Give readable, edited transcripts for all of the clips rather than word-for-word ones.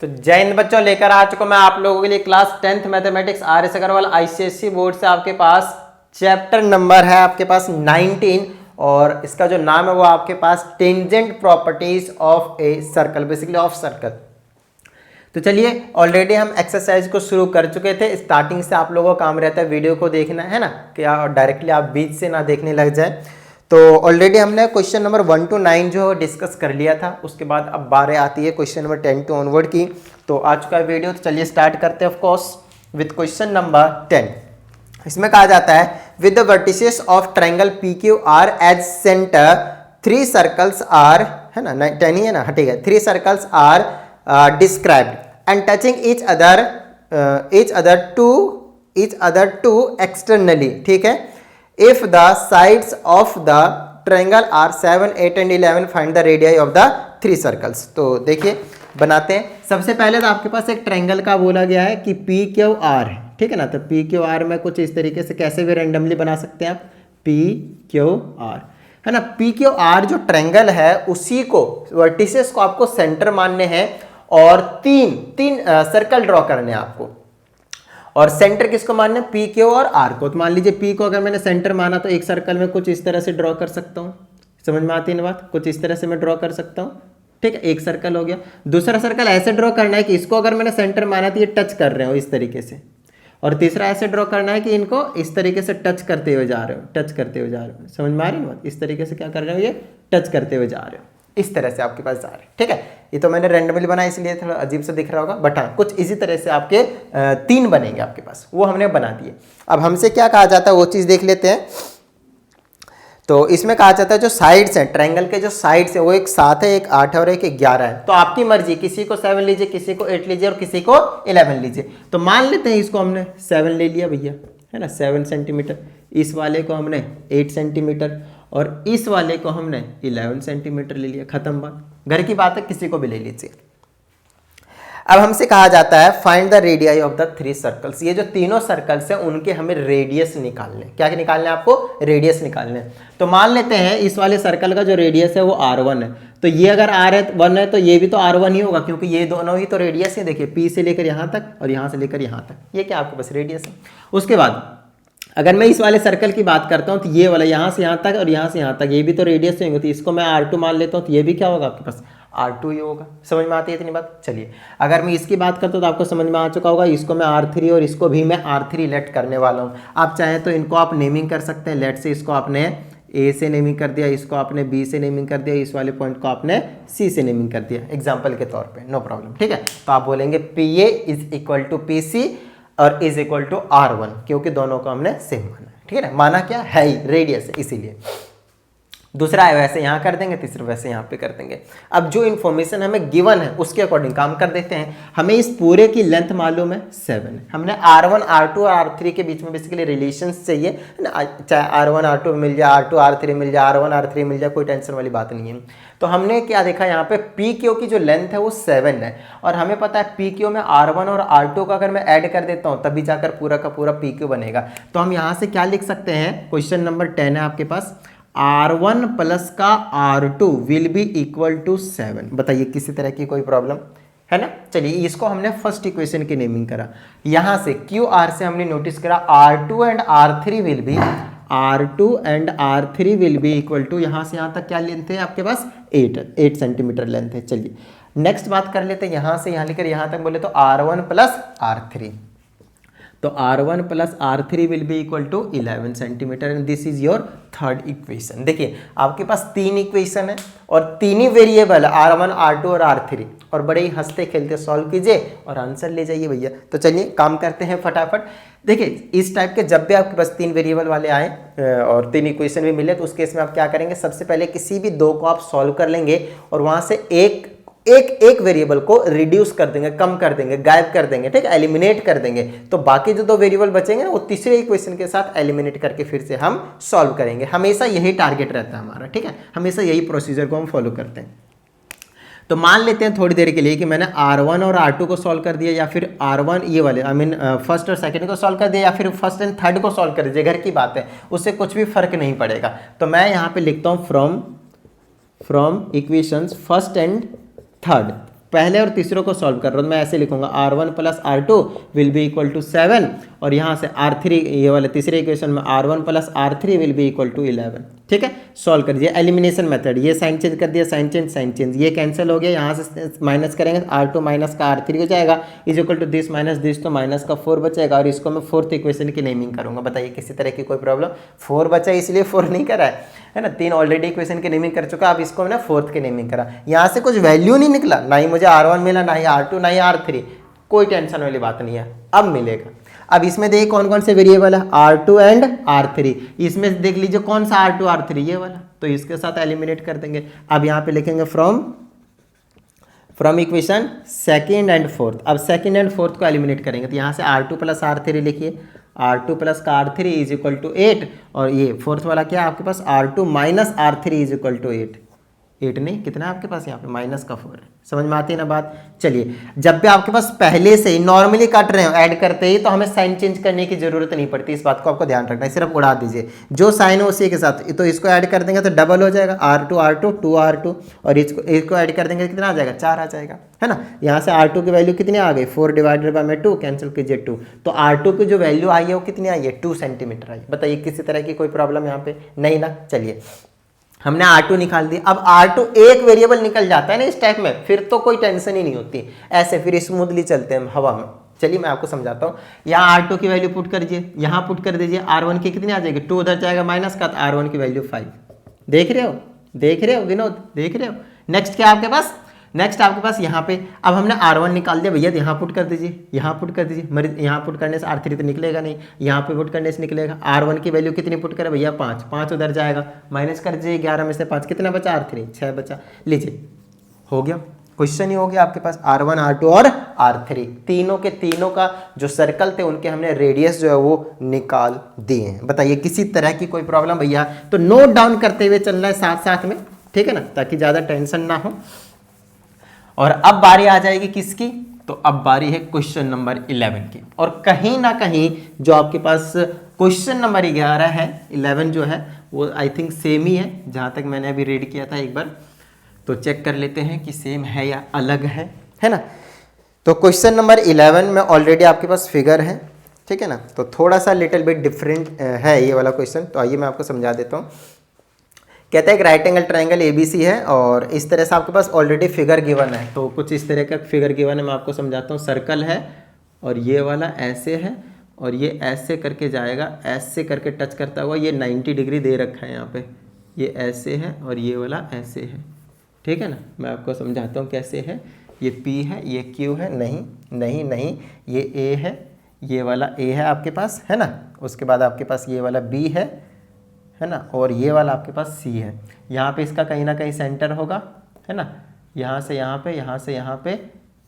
तो जय हिंद बच्चों, लेकर आ चुका मैं आप लोगों के लिए class 10th mathematics R S. Agarwal ICSE board से आपके पास चैप्टर नंबर है आपके पास 19 और इसका जो नाम है वो आपके पास tangent properties of a circle, basically of circle. तो चलिए ऑलरेडी हम एक्सरसाइज को शुरू कर चुके थे। स्टार्टिंग से आप लोगों का काम रहता है वीडियो को देखना है ना, कि डायरेक्टली आप बीच से ना देखने लग जाए। तो ऑलरेडी हमने क्वेश्चन नंबर 1 to 9 जो डिस्कस कर लिया था, उसके बाद अब बारी आती है क्वेश्चन नंबर 10 to ऑनवर्ड की। तो आ चुका है वीडियो, तो चलिए स्टार्ट करते हैं of course with question number 10। इसमें कहा जाता है with the vertices of triangle PQR as centre 3 circles are, है ना 10 ही है ना, हटेगा, 3 circles are described and touching each other to externally, ठीक है। if the sides of the triangle are 7, 8 and 11 find the radii of the 3 circles। तो देखिए बनाते हैं। सबसे पहले तो आपके पास एक ट्रायंगल का बोला गया है कि PQR है, ठीक है ना। तो PQR में कुछ इस तरीके से कैसे भी रैंडमली बना सकते हैं आप, PQR है ना। PQR जो ट्रायंगल है उसी को वर्टिसेस को आपको सेंटर मानने हैं और तीन सर्कल ड्रॉ करने हैं आपको। और सेंटर किसको मानना है, पी क्यू और आर को। तो मान लीजिए पी को अगर मैंने सेंटर माना तो एक सर्कल में कुछ इस तरह से ड्रॉ कर सकता हूं। समझ में आती है ना बात, कुछ इस तरह से मैं ड्रॉ कर सकता हूं, ठीक है। एक सर्कल हो गया। दूसरा सर्कल ऐसे ड्रॉ करना है कि इसको अगर मैंने सेंटर माना तो ये टच कर रहे हो इस तरीके से। और तीसरा ऐसे ड्रॉ करना है कि इनको इस तरीके से टच करते हुए जा रहे हो, टच करते हुए जा रहे हो। समझ में आ रही है बात, इस तरीके से क्या कर रहे हो, ये टच करते हुए जा रहे हो, इस तरह से आपके पास जा रहे हैं, ठीक है। ये तो मैंने रैंडमली बनाया इसलिए थोड़ा अजीब सा दिख रहा होगा, बट हाँ कुछ इसी तरह से आपके 3 बनेंगे आपके पास, वो हमने बना दिए। अब हमसे क्या कहा जाता है वो चीज़ देख लेते हैं। तो इसमें कहा जाता है जो साइड्स हैं ट्रायंगल के, जो साइड्स है वो एक 7 है, एक 8 है और एक 11 है। तो आपकी मर्जी, किसी को 7 लीजिए, किसी को 8 लीजिए और किसी को 11 लीजिए। तो मान लेते हैं इसको हमने 7 ले लिया भैया, है ना, 7 सेंटीमीटर। इस वाले को हमने 8 सेंटीमीटर और इस वाले को हमने 11 सेंटीमीटर ले लिया। खत्म बात, घर की बात है, किसी को भी ले लीजिए। अब हमसे कहा जाता है find the radii of the 3 circles. ये जो तीनों सर्कल्स हैं उनके हमें रेडियस निकालने। क्या निकालने हैं आपको, रेडियस निकालने। तो मान लेते हैं इस वाले सर्कल का जो रेडियस है वो R1 है। तो ये अगर R1 है तो ये भी तो R1 ही होगा, क्योंकि ये दोनों ही तो रेडियस है। देखिए P से लेकर यहाँ तक और यहाँ से लेकर यहाँ तक, ये क्या आपके पास रेडियस है। उसके बाद अगर मैं इस वाले सर्कल की बात करता हूँ तो ये वाला यहाँ से यहाँ तक और यहाँ से यहाँ तक, ये भी तो रेडियस होंगे। तो इसको मैं R2 मान लेता हूँ तो ये भी क्या होगा आपके पास, R2 ही होगा। समझ में आती है इतनी बात। चलिए अगर मैं इसकी बात करता हूँ तो आपको समझ में आ चुका होगा। इसको मैं R3 और इसको भी मैं R3 लेट करने वाला हूँ। आप चाहे तो इनको आप नेमिंग कर सकते हैं। लेट से इसको आपने A से नेमिंग कर दिया, इसको आपने B से नेमिंग कर दिया, इस वाले पॉइंट को आपने C से नेमिंग कर दिया एग्जाम्पल के तौर पर, नो प्रॉब्लम, ठीक है। तो आप बोलेंगे PA is equal to PC और इज इक्वल टू R1, क्योंकि दोनों को हमने सेम माना, ठीक है ना। माना क्या है ही, रेडियस है इसीलिए। दूसरा है वैसे यहाँ कर देंगे, तीसरा वैसे यहाँ पे कर देंगे। अब जो इन्फॉर्मेशन हमें गिवन है उसके अकॉर्डिंग काम कर देते हैं। हमें इस पूरे की लेंथ मालूम है 7 है। हमने R1 R2 और R3 के बीच में बेसिकली रिलेशंस चाहिए ना, चाहे R1 R2 मिल जाए, R2 R3 मिल जाए, R1 R3 मिल जाए, कोई टेंशन वाली बात नहीं है। तो हमने क्या देखा यहाँ पे, PQ की जो लेंथ है वो 7 है और हमें पता है PQ में R1 और R2 का अगर मैं ऐड कर देता हूँ तभी जाकर पूरा का पूरा PQ बनेगा। तो हम यहाँ से क्या लिख सकते हैं, क्वेश्चन नंबर 10 है आपके पास, R1 प्लस का R2 will be equal to 7। बताइए किसी तरह की कोई प्रॉब्लम है ना। चलिए इसको हमने फर्स्ट इक्वेशन की नेमिंग करा। यहाँ से QR से हमने नोटिस करा R2 and R3 will be equal to, यहाँ से यहाँ तक क्या लेंथ है आपके पास, 8 सेंटीमीटर लेंथ है। चलिए नेक्स्ट बात कर लेते हैं। यहाँ से यहाँ लेकर यहाँ तक बोले तो R1 प्लस R3, तो R1 plus R3 will be equal to 11 centimetre and this is your third equation. देखिए आपके पास 3 इक्वेशन है और 3 ही वेरिएबल R1 R2 और R3, और बड़े ही हंसते खेलते सॉल्व कीजिए और आंसर ले जाइए भैया। तो चलिए काम करते हैं फटाफट। देखिए इस टाइप के जब भी आपके पास 3 वेरिएबल वाले आए और 3 इक्वेशन भी मिले तो उस केस में आप क्या करेंगे, सबसे पहले किसी भी 2 को आप सॉल्व कर लेंगे और वहाँ से एक वेरिएबल को रिड्यूस कर देंगे, कम कर देंगे, गायब कर देंगे, ठीक है, एलिमिनेट कर देंगे। तो बाकी जो 2 वेरिएबल बचेंगे ना वो तीसरे इक्वेशन के साथ एलिमिनेट करके फिर से हम सॉल्व करेंगे। हमेशा यही टारगेट रहता है हमारा, ठीक है, हमेशा यही प्रोसीजर को हम फॉलो करते हैं। तो मान लेते हैं थोड़ी देर के लिए कि मैंने R1 और R2 को सॉल्व कर दिया, या फिर R1 ये वाले फर्स्ट और सेकंड को सॉल्व कर दिया, या फिर फर्स्ट एंड थर्ड को सॉल्व कर दीजिए, घर की बात है, उससे कुछ भी फर्क नहीं पड़ेगा। तो मैं यहाँ पे लिखता हूँ from equations first and third, पहले और तीसरे को सॉल्व कर रहा हूँ, मैं ऐसे लिखूंगा R1 plus R2 will be equal to 7 और यहाँ से R3 ये वाले तीसरे इक्वेशन में R1 plus R3 will be equal to 11। ठीक है, सॉल्व कर दिया एलिमिनेशन मेथड, ये साइन चेंज कर दिया, साइन चेंज, ये कैंसिल हो गया, यहाँ से माइनस करेंगे R2 माइनस का R3 हो जाएगा is equal to this minus this, तो माइनस का 4 बचेगा और इसको मैं फोर्थ इक्वेशन की नेमिंग करूंगा। बताइए किसी तरह की कोई प्रॉब्लम? 4 बचा इसलिए 4 नहीं करा है ना, 3 ऑलरेडी इक्वेशन की नेमिंग कर चुका, अब इसको मैंने फोर्थ की नेमिंग करा। यहाँ से कुछ वैल्यू नहीं निकला, ना ही मुझे R1 मिला, ना ही R2, ना ही R3, कोई टेंशन वाली बात नहीं है, अब मिलेगा। अब इसमें देखिए कौन कौन से वेरिएबल है, R2 एंड R3, इसमें देख लीजिए कौन सा R2 R3, ये वाला, तो इसके साथ एलिमिनेट कर देंगे। अब यहाँ पे लिखेंगे from equation second and fourth. अब सेकेंड एंड फोर्थ को एलिमिनेट करेंगे तो यहाँ से R2 प्लस R3 लिखिए, R2 प्लस का R3 इज इक्वल टू 8 और ये फोर्थ वाला क्या है आपके पास, R2 minus R3 is equal to 8 नहीं, कितना है आपके पास यहाँ पे माइनस का 4 है। समझ में आती है ना बात? चलिए, जब भी आपके पास पहले से ही नॉर्मली कट रहे हो ऐड करते ही, तो हमें साइन चेंज करने की जरूरत नहीं पड़ती, इस बात को आपको ध्यान रखना है, सिर्फ उड़ा दीजिए जो साइन है उसी के साथ, तो इसको ऐड कर देंगे तो डबल हो जाएगा, R2 2R2 और इसको ऐड कर देंगे कितना आ जाएगा, 4 आ जाएगा, है ना। यहाँ से R2 की वैल्यू कितनी आ गई, 4 डिवाइडेड बाय 2, कैंसिल कीजिए 2, तो R2 की जो वैल्यू आई है वो कितनी आई है, 2 सेंटीमीटर आई। बताइए किसी तरह की कोई प्रॉब्लम यहाँ पे नहीं ना। चलिए, हमने R2 निकाल दिया। अब R2 एक वेरिएबल निकल जाता है ना इस टाइप में, फिर तो कोई टेंशन ही नहीं होती, ऐसे फिर स्मूथली चलते हैं हवा में। चलिए मैं आपको समझाता हूँ, यहाँ R2 की वैल्यू पुट कर दीजिए, यहाँ पुट कर दीजिए, R1 की कितनी आ जाएगी, 2 उधर जाएगा माइनस का, तो R1 की वैल्यू 5। देख रहे हो विनोद, देख रहे हो। नेक्स्ट क्या आपके पास, नेक्स्ट आपके पास यहाँ पे अब हमने R1 निकाल दिया भैया, यहाँ पुट कर दीजिए, यहाँ पुट कर दीजिए, मरीज यहाँ पुट करने से R3 तो निकलेगा नहीं, यहाँ पे पुट करने से निकलेगा। R1 की वैल्यू कितनी पुट करें भैया, 5 उधर जाएगा, माइनस कर दीजिए 11 में से 5, कितना बचा, R3 6 बचा। लीजिए हो गया, क्वेश्चन ही हो गया आपके पास, R1 R2 और R3 तीनों के तीनों का जो सर्कल थे उनके हमने रेडियस जो है वो निकाल दिए हैं। बताइए किसी तरह की कोई प्रॉब्लम भैया, तो नोट डाउन करते हुए चलना है साथ साथ में, ठीक है ना, ताकि ज़्यादा टेंशन ना हो। और अब बारी आ जाएगी किसकी, तो अब बारी है क्वेश्चन नंबर 11 की। और कहीं ना कहीं जो आपके पास क्वेश्चन नंबर 11 है, 11 जो है वो आई थिंक सेम ही है, जहाँ तक मैंने अभी रीड किया था एक बार, तो चेक कर लेते हैं कि सेम है या अलग है ना। तो क्वेश्चन नंबर 11 में ऑलरेडी आपके पास फिगर है, ठीक है ना, तो थोड़ा सा लिटिल बिट डिफरेंट है ये वाला क्वेश्चन। तो आइए मैं आपको समझा देता हूँ। कहता है एक राइट एंगल ट्रायंगल ABC है और इस तरह से आपके पास ऑलरेडी फिगर गिवन है, तो कुछ इस तरह का फिगर गिवन है, मैं आपको समझाता हूँ। सर्कल है और ये वाला ऐसे है और ये ऐसे करके जाएगा, ऐसे करके टच करता हुआ, ये 90 डिग्री दे रखा है यहाँ पे, ये ऐसे है और ये वाला ऐसे है, ठीक है ना। मैं आपको समझाता हूँ कैसे है, ये P है, ये Q है, नहीं, ये A है, ये वाला A है आपके पास, है ना। उसके बाद आपके पास ये वाला B है ना, और ये वाला आपके पास C है। यहाँ पे इसका कहीं ना कहीं सेंटर होगा, है ना, यहाँ से यहाँ पे, यहाँ से यहाँ पे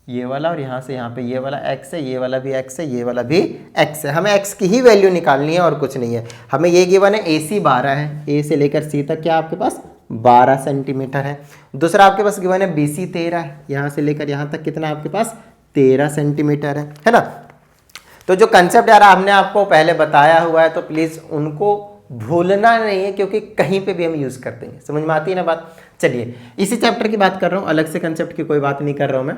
ये वाला, और यहाँ से यहाँ पे ये वाला X है, ये वाला भी X है, ये वाला भी X है। हमें X की ही वैल्यू निकालनी है और कुछ नहीं है। हमें ये गिवन है AC 12 है, A से लेकर C तक क्या आपके पास 12 सेंटीमीटर है। दूसरा आपके पास गिवन है BC 13 है, यहाँ से लेकर यहाँ तक कितना आपके पास 13 सेंटीमीटर है ना। तो जो कंसेप्ट यार हमने आपको पहले बताया हुआ है, तो प्लीज़ उनको भूलना नहीं है, क्योंकि कहीं पे भी हम यूज़ करते हैं। समझ में आती है ना बात। चलिए इसी चैप्टर की बात कर रहा हूँ, अलग से कंसेप्ट की कोई बात नहीं कर रहा हूँ मैं।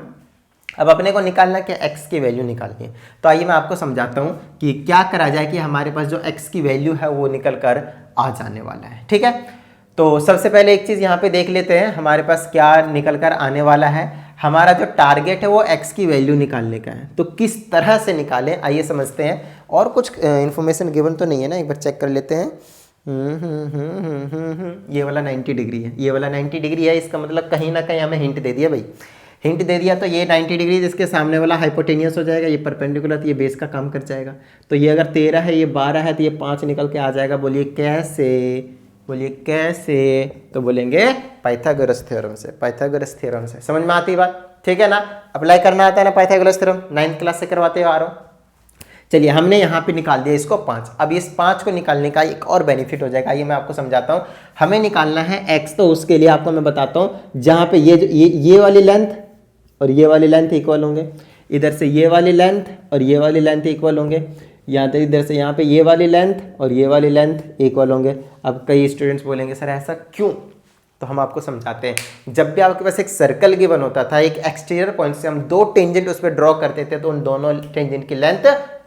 अब अपने को निकालना क्या, x की वैल्यू निकालनी है। तो आइए मैं आपको समझाता हूँ कि क्या करा जाए कि हमारे पास जो x की वैल्यू है वो निकल कर आ जाने वाला है, ठीक है। तो सबसे पहले एक चीज़ यहाँ पे देख लेते हैं, हमारे पास क्या निकल कर आने वाला है। हमारा जो टारगेट है वो x की वैल्यू निकालने का है, तो किस तरह से निकालें आइए समझते हैं। और कुछ इन्फॉर्मेशन गिवन तो नहीं है ना, एक बार चेक कर लेते हैं। ये वाला 90 डिग्री है, ये वाला 90 डिग्री है, इसका मतलब कहीं ना कहीं हमें हिंट दे दिया भाई, हिंट दे दिया। तो ये 90 डिग्री जिसके सामने वाला हाइपोटेनियस हो जाएगा, ये परपेंडिकुलर, तो ये बेस का काम कर जाएगा। तो ये अगर 13 है, ये 12 है, तो ये 5 निकल के आ जाएगा। बोलिए कैसे, बोलिए कैसे, तो बोलेंगे पाइथागोरस थ्योरम से, पाइथागोरस थ्योरम से। समझ में आती बात, ठीक है ना। अप्लाई करना आता है ना पाइथागोरस थ्योरम, 9th क्लास से करवाते आ रहा हूँ। चलिए हमने यहाँ पे निकाल दिया इसको 5। अब इस 5 को निकालने का एक और बेनिफिट हो जाएगा, ये मैं आपको समझाता हूँ। हमें निकालना है x, तो उसके लिए आपको मैं बताता हूँ, जहाँ पे ये वाली लेंथ और ये वाली लेंथ इक्वल होंगे, इधर से ये वाली लेंथ और ये वाली लेंथ इक्वल होंगे, यहाँ तक इधर से यहाँ पे ये वाली लेंथ और ये वाली लेंथ इक्वल होंगे। अब कई स्टूडेंट्स बोलेंगे सर ऐसा क्यों, तो हम आपको समझाते हैं। जब भी आपके पास एक सर्कल गिवन होता था, एक एक्सटीरियर पॉइंट से हम दो टेंजेंट उस पर ड्रॉ करते थे, तो उन दोनों टेंजेंट की लेंथ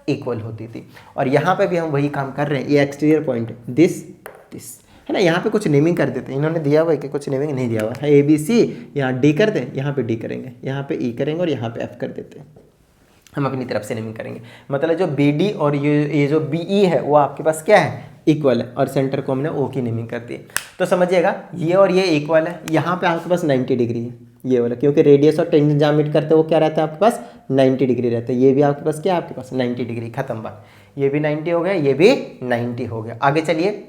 इक्वल होती थी। और यहाँ पे भी हम वही काम कर रहे हैं। ये एक्सटीरियर पॉइंट दिस है ना, यहाँ पे कुछ नेमिंग कर देते हैं। इन्होंने दिया हुआ है कि कुछ नेमिंग नहीं दिया हुआ है। ए बी सी, यहाँ डी कर दें, यहाँ पे डी करेंगे, यहाँ पे ई करेंगे और यहाँ पे एफ कर देते हैं। हम अपनी तरफ से नेमिंग करेंगे। मतलब जो बी डी और ये जो बी ई है वो आपके पास क्या है, इक्वल है, और सेंटर को हमने ओ की नेमिंग कर दी। तो समझिएगा ये और ये इक्वल है। यहाँ पे आपके पास 90 डिग्री है ये वाला, क्योंकि रेडियस और टेंजेंट जहाँ मीट करते हैं वो क्या रहता है आपके पास 90 डिग्री रहता है। ये भी आपके पास क्या है, आपके पास 90 डिग्री, खत्म बात। ये भी 90 हो गया, ये भी 90 हो गया। आगे चलिए।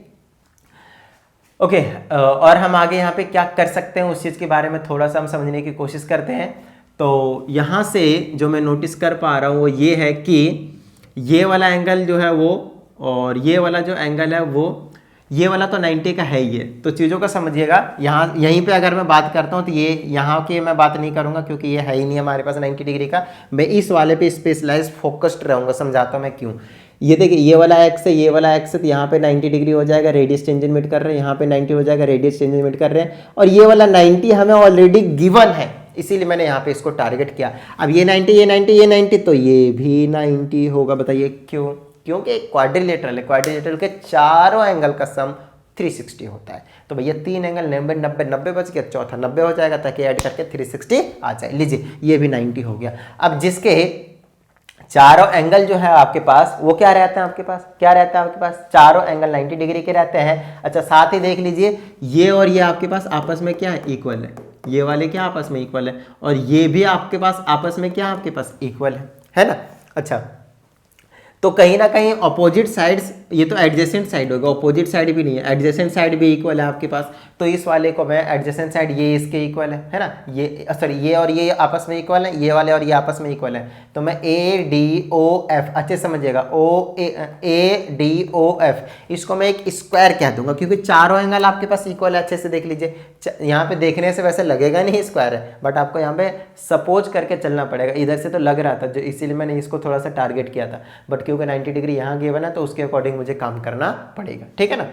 ओके, और हम आगे यहाँ पे क्या कर सकते हैं उस चीज़ के बारे में थोड़ा सा हम समझने की कोशिश करते हैं। तो यहाँ से जो मैं नोटिस कर पा रहा हूँ वो ये है कि ये वाला एंगल जो है वो, और ये वाला जो एंगल है वो, ये वाला तो 90 का है ही है। तो चीज़ों को समझिएगा। यहाँ यहीं पे अगर मैं बात करता हूँ तो ये यहाँ की मैं बात नहीं करूँगा क्योंकि ये है ही नहीं हमारे पास 90 डिग्री का। मैं इस वाले पे स्पेशलाइज फोकस्ड रहूँगा। समझाता हूँ मैं क्यों। ये देखिए ये वाला एक्स है, ये वाला एक्स है, तो यहाँ पे 90 डिग्री हो जाएगा, रेडियस टेंजेंट मीट कर रहे हैं, यहाँ पे 90 हो जाएगा, रेडियस टेंजेंट मीट कर रहे हैं, और ये वाला 90 हमें ऑलरेडी गिवन है, इसीलिए मैंने यहाँ पे इसको टारगेट किया। अब ये 90, ये 90, ये 90, तो ये भी 90 होगा। बताइए क्यों? क्योंकि क्वाड्रिलेटरल है, क्वाड्रिलेटरल के चारों एंगल का सम 360 होता है। तो भैया 3 एंगल 90 90 90 बच गया, चौथा 90 हो जाएगा, ताकि ऐड करके 360 आ जाए। लीजिए ये भी 90 हो गया। अब जिसके चारों एंगल जो है आपके पास वो क्या रहते हैं, आपके पास क्या रहता है, आपके पास चारों एंगल 90 डिग्री के रहते हैं। अच्छा, साथ ही देख लीजिए ये और ये आपके पास आपस में क्या है, इक्वल है। ये वाले क्या आपस में इक्वल है, और ये भी आपके पास आपस में क्या आपके पास इक्वल है ना। अच्छा, तो कहीं ना कहीं अपोजिट साइड्स, ये तो एडजेसेंट साइड होगा, अपोजिट साइड भी नहीं है, एडजेसेंट साइड भी इक्वल है आपके पास। तो इस वाले को मैं एडजेसेंट साइड ये इसके इक्वल है ना, ये सॉरी ये और ये आपस में इक्वल है, ये वाले और ये आपस में इक्वल है। तो मैं ए डी ओ एफ, अच्छे समझिएगा, ए डी ओ एफ, इसको मैं एक स्क्वायर कह दूंगा क्योंकि चारों एंगल आपके पास इक्वल है। अच्छे से देख लीजिए, यहाँ पे देखने से वैसे लगेगा नहीं स्क्वायर है, बट आपको यहाँ पे सपोज करके चलना पड़ेगा। इधर से तो लग रहा था, जो इसीलिए मैंने इसको थोड़ा सा टारगेट किया था, बट क्योंकि 90 डिग्री यहाँ गिवन है तो उसके अकॉर्डिंग मुझे काम करना पड़ेगा। ठीक है ना।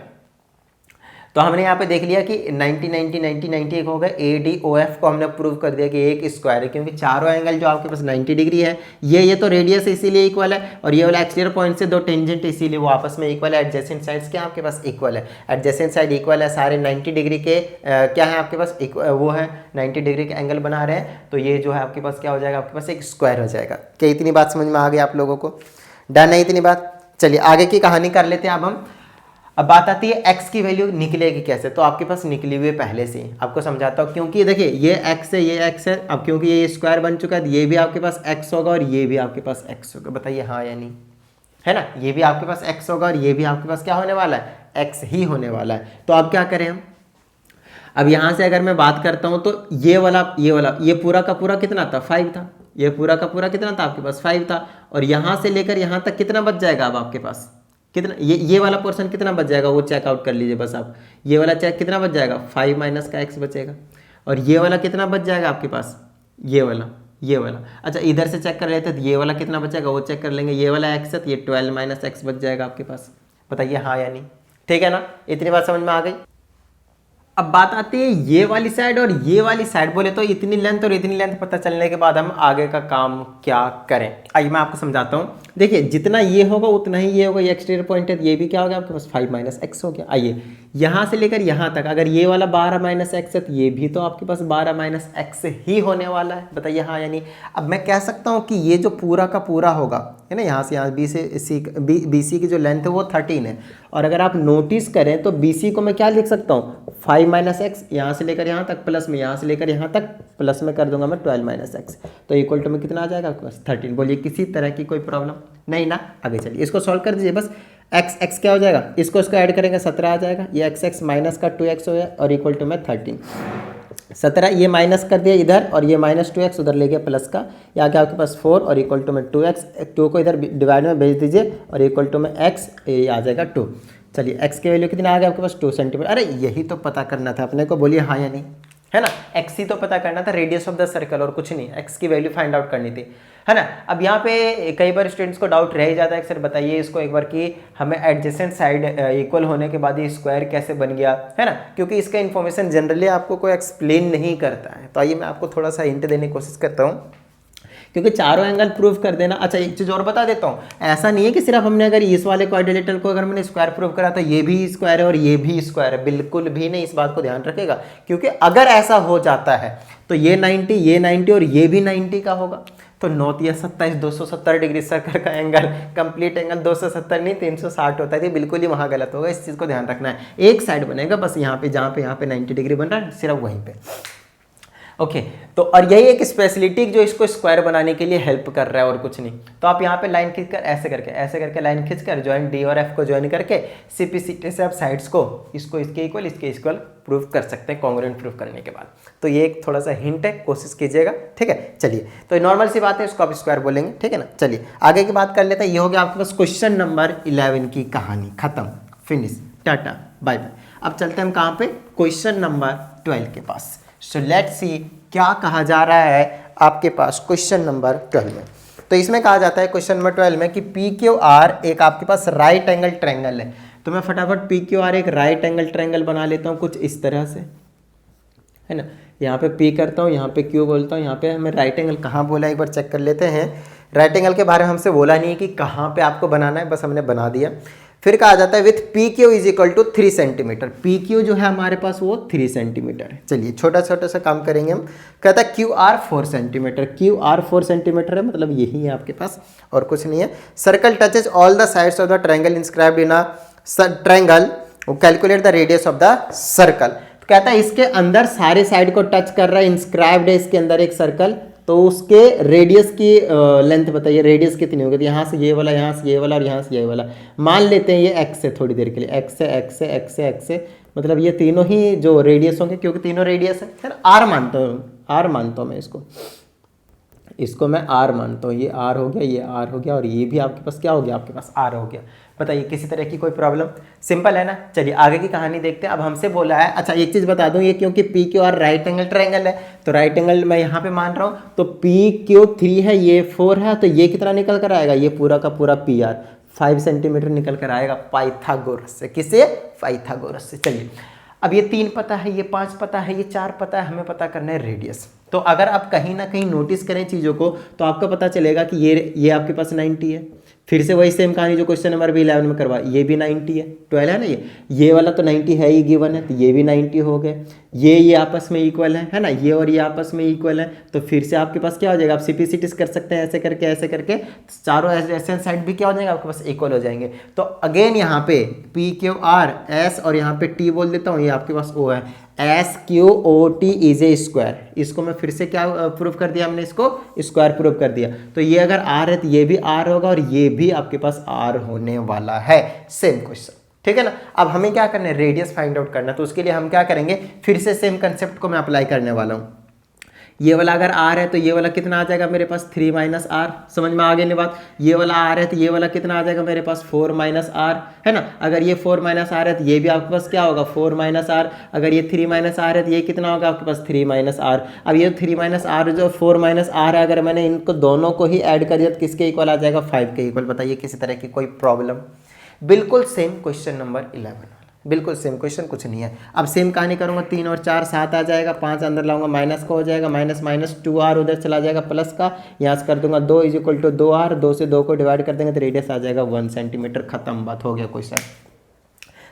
तो हमने यहाँ पे देख लिया कि 90 90 90 90 एक हो गए। ए डी ओ एफ को हमने प्रूव कर दिया कि एक स्क्वायर है, क्योंकि चारों एंगल जो आपके पास 90 डिग्री है, ये तो रेडियस है इसीलिए इक्वल है, और ये वाला एक्सटीरियर पॉइंट से दो टेंजेंट इसीलिए वो आपस में इक्वल है। एडजेसेंट साइड्स क्या आपके पास इक्वल है, एडजेसेंट साइड इक्वल है, सारे 90 डिग्री के क्या है आपके पास वो है 90 डिग्री के एंगल बना रहे हैं। तो ये जो है आपके पास क्या हो जाएगा, आपके पास एक स्क्वायर हो जाएगा। क्या इतनी बात समझ में आ गई आप लोगों को? डन है इतनी बात? चलिए आगे की कहानी कर लेते हैं अब बात आती है x की वैल्यू निकलेगी कैसे। तो आपके पास निकली हुई है पहले से ही, आपको समझाता हूँ। क्योंकि देखिए ये x है, ये x है, अब क्योंकि ये स्क्वायर बन चुका है, ये भी आपके पास x होगा और ये भी आपके पास x होगा। बताइए हाँ या नहीं, है ना। ये भी आपके पास x होगा और ये भी आपके पास क्या होने वाला है, x ही होने वाला है। तो अब क्या करें हम, अब यहाँ से अगर मैं बात करता हूँ तो ये पूरा का पूरा कितना था, 5 था। ये पूरा का पूरा कितना था आपके पास, 5 था। और यहाँ से लेकर यहाँ तक कितना बच जाएगा अब आपके पास, कितना, ये वाला पोर्शन कितना बच जाएगा वो चेकआउट कर लीजिए बस आप। ये वाला चेक कितना बच जाएगा, 5 माइनस का x बचेगा। और ये वाला कितना बच जाएगा आपके पास, ये वाला। अच्छा इधर से चेक कर लेते हैं, तो ये वाला कितना बचेगा वो चेक कर लेंगे। ये वाला x है तो ये 12 माइनस x बच जाएगा आपके पास। बताइए हाँ या नहीं, ठीक है ना। इतनी बात समझ में आ गई। अब बात आती है ये वाली साइड और ये वाली साइड। बोले तो इतनी लेंथ और इतनी लेंथ पता चलने के बाद हम आगे का काम क्या करें, आइए मैं आपको समझाता हूँ। देखिए जितना ये होगा उतना ही ये होगा, ये एक्सटीरियर पॉइंट है, ये भी क्या हो गया आपके पास 5 माइनस एक्स हो गया। आइए यहाँ से लेकर यहाँ तक, अगर ये वाला 12 माइनस एक्स है तो ये भी तो आपके पास 12 माइनस एक्स ही होने वाला है। बताइए हाँ यानी। अब मैं कह सकता हूँ कि ये जो पूरा का पूरा होगा, है ना, यहाँ से यहाँ बी सी की जो लेंथ है वो 13 है। और अगर आप नोटिस करें तो बी सी को मैं क्या लिख सकता हूँ, 5 माइनस एक्स, यहाँ से लेकर यहाँ तक प्लस में, यहाँ से लेकर यहाँ तक प्लस में कर दूंगा मैं 12 माइनस एक्स, तो इक्वल टू में कितना आ जाएगा आपके पास 13। बोलिए किसी तरह की कोई प्रॉब्लम नहीं ना। आगे चलिए इसको सॉल्व कर दीजिए बस। x क्या हो जाएगा, इसको ऐड करेंगे 17 आ जाएगा। ये x माइनस का 2x हो गया और इक्वल टू में 13। 17 ये माइनस कर दिया इधर और ये माइनस 2x उधर ले गया प्लस का, या क्या आपके पास 4 और इक्वल टू में 2x, 2 को इधर डिवाइड में भेज दीजिए और इक्वल टू में x, ये आ जाएगा 2। चलिए x की वैल्यू कितना आ गया आपके पास 2 सेंटीमीटर। अरे यही तो पता करना था अपने को, बोलिए हाँ या नहीं, है ना। x ही तो पता करना था, रेडियस ऑफ द सर्कल, और कुछ नहीं, x की वैल्यू फाइंड आउट करनी थी। है ना। अब यहाँ पे कई बार स्टूडेंट्स को डाउट रह ही जाता है कि सर बताइए इसको एक बार कि हमें एडजेसेंट साइड इक्वल होने के बाद ये स्क्वायर कैसे बन गया, है ना, क्योंकि इसका इन्फॉर्मेशन जनरली आपको कोई एक्सप्लेन नहीं करता है। तो आइए मैं आपको थोड़ा सा हिंट देने की कोशिश करता हूँ, क्योंकि चारों एंगल प्रूव कर देना। अच्छा एक चीज़ और बता देता हूँ, ऐसा नहीं है कि सिर्फ हमने अगर इस वाले क्वाड्रिलेटरल को अगर मैंने स्क्वायर प्रूव करा तो ये भी स्क्वायर है और ये भी स्क्वायर है, बिल्कुल भी नहीं, इस बात को ध्यान रखेगा। क्योंकि अगर ऐसा हो जाता है तो ये 90 और ये भी 90 का होगा, तो 9 या 27 270 डिग्री सर्कल का एंगल, कंप्लीट एंगल 270 नहीं 360 होता है, तो बिल्कुल ही वहाँ गलत होगा। इस चीज़ को ध्यान रखना है, एक साइड बनेगा बस यहाँ पे, जहाँ पे यहाँ पे 90 डिग्री बन रहा है सिर्फ वहीं पे। ओके तो और यही एक स्पेशलिटी जो इसको स्क्वायर बनाने के लिए हेल्प कर रहा है और कुछ नहीं। तो आप यहाँ पे लाइन खींचकर ऐसे करके लाइन खींचकर ज्वाइन डी और एफ को ज्वाइन करके सीपीसीटी से आप साइड्स को इसको इसके इक्वल प्रूफ कर सकते हैं कॉन्ग्रुएंट प्रूफ करने के बाद। तो ये एक थोड़ा सा हिंट है, कोशिश कीजिएगा, ठीक है। चलिए तो नॉर्मल सी बात है, इसको आप स्क्वायर बोलेंगे, ठीक है ना। चलिए आगे की बात कर लेते हैं। ये हो गया आपके पास क्वेश्चन नंबर 11 की कहानी, खत्म, फिनिश, टाटा बाय बाय। अब चलते हैं हम कहाँ पे, क्वेश्चन नंबर 12 के पास। सो लेट्स सी क्या कहा जा रहा है आपके पास क्वेश्चन नंबर 12 में। तो इसमें कहा जाता है क्वेश्चन नंबर 12 में कि पी क्यू आर एक आपके पास राइट एंगल ट्रायंगल है। तो मैं फटाफट पी क्यू आर एक राइट एंगल ट्रायंगल बना लेता हूँ कुछ इस तरह से, है ना। यहाँ पे पी करता हूँ, यहाँ पे क्यू बोलता हूँ, यहाँ पे हमें राइट एंगल कहाँ बोला एक बार चेक कर लेते हैं। राइट एंगल के बारे में हमसे बोला नहीं है कि कहाँ पे आपको बनाना है, बस हमने बना दिया। फिर कहा जाता है with P Q is equal to 3 centimetre. P Q जो है हमारे पास वो 3 सेंटीमीटर है। चलिए छोटा छोटा सा काम करेंगे हम। कहता है Q R 4 centimetre, Q R 4 centimetre है, मतलब यही है आपके पास और कुछ नहीं है। Circle touches all the sides of the triangle inscribed in a triangle, calculate the radius of the circle. तो कहता है इसके अंदर सारे साइड को टच कर रहा है, इंस्क्राइब्ड है इसके अंदर एक सर्कल, तो उसके रेडियस की लेंथ बताइए, रेडियस कितनी होगी। तो यहाँ से ये वाला, यहाँ से ये वाला और यहाँ से ये वाला, मान लेते हैं ये एक्स है थोड़ी देर के लिए, एक्स है, एक्स है, एक्स है, एक्स है, मतलब ये तीनों ही जो रेडियस होंगे, क्योंकि तीनों रेडियस है ना। आर मानता हूँ, आर मानता हूँ मैं इसको मैं आर मानता हूँ। ये आर हो गया, ये आर हो गया और ये भी आपके पास क्या हो गया, आपके पास आर हो गया। बताइए किसी तरह की कोई प्रॉब्लम, सिंपल है ना। चलिए आगे की कहानी देखते हैं। अब हमसे बोला है, अच्छा एक चीज़ बता दूं, ये क्योंकि P Q R right angle triangle है, तो राइट एंगल मैं यहाँ पे मान रहा हूँ, तो पी क्यू 3 है, ये 4 है, तो ये कितना निकल कर आएगा, ये पूरा का पूरा पी आर 5 सेंटीमीटर निकल कर आएगा पाइथागोरस से। किससे, पाइथागोरस से। चलिए अब ये 3 पता है, ये 5 पता है, ये 4 पता है, हमें पता करना है रेडियस। तो अगर आप कहीं ना कहीं नोटिस करें चीज़ों को, तो आपको पता चलेगा कि ये आपके पास 90 है। फिर से वही सेम कहानी जो क्वेश्चन नंबर भी 11 में करवा, ये भी 90 है, 12 है ना, ये वाला तो 90 है ही गिवन है, तो ये भी 90 हो गए। ये आपस में इक्वल है ना, ये और ये आपस में इक्वल है। तो फिर से आपके पास क्या हो जाएगा, आप सीपीसीटीज कर सकते हैं ऐसे करके चारों एडजेसेंट साइड भी क्या हो जाएंगे आपके पास, इक्वल हो जाएंगे। तो अगेन यहाँ पे पी क्यू आर एस और यहाँ पे टी बोल देता हूँ, ये आपके पास ओ है, S Q O T is a square. इसको मैं फिर से क्या प्रूफ कर दिया, हमने इसको स्क्वायर प्रूफ कर दिया। तो ये अगर आर है तो ये भी आर होगा और ये भी आपके पास आर होने वाला है। सेम क्वेश्चन, ठीक है ना। अब हमें क्या करना है, रेडियस फाइंड आउट करना। तो उसके लिए हम क्या करेंगे, फिर से सेम कंसेप्ट को मैं अप्लाई करने वाला हूँ। ये वाला अगर आर है तो ये वाला कितना आ जाएगा मेरे पास, 3 माइनस आर। समझ में आ गई नहीं बात। ये वाला आर है तो ये वाला कितना आ जाएगा मेरे पास, 4 माइनस आर, है ना। अगर ये 4 माइनस आर है तो ये भी आपके पास क्या होगा, 4 माइनस आर। अगर ये 3 माइनस आर है तो ये कितना होगा आपके पास, 3 माइनस आर। अब ये 3 माइनस आर जो 4 माइनस आर है, अगर मैंने इनको दोनों को ही ऐड कर दिया तो किसके इक्वल आ जाएगा, 5 के इक्वल। बताइए किसी तरह की कोई प्रॉब्लम, बिल्कुल सेम क्वेश्चन नंबर 11, बिल्कुल सेम क्वेश्चन, कुछ नहीं है। अब सेम कहानी करूंगा, 3 और 4 7 आ जाएगा, 5 अंदर लाऊंगा माइनस का हो जाएगा, माइनस माइनस 2 आर उधर चला जाएगा प्लस का, यहाँ से कर दूंगा 2 इज इक्वल टू 2 आर, 2 से 2 को डिवाइड कर देंगे तो रेडियस आ जाएगा 1 सेंटीमीटर। खत्म, बात हो गया क्वेश्चन।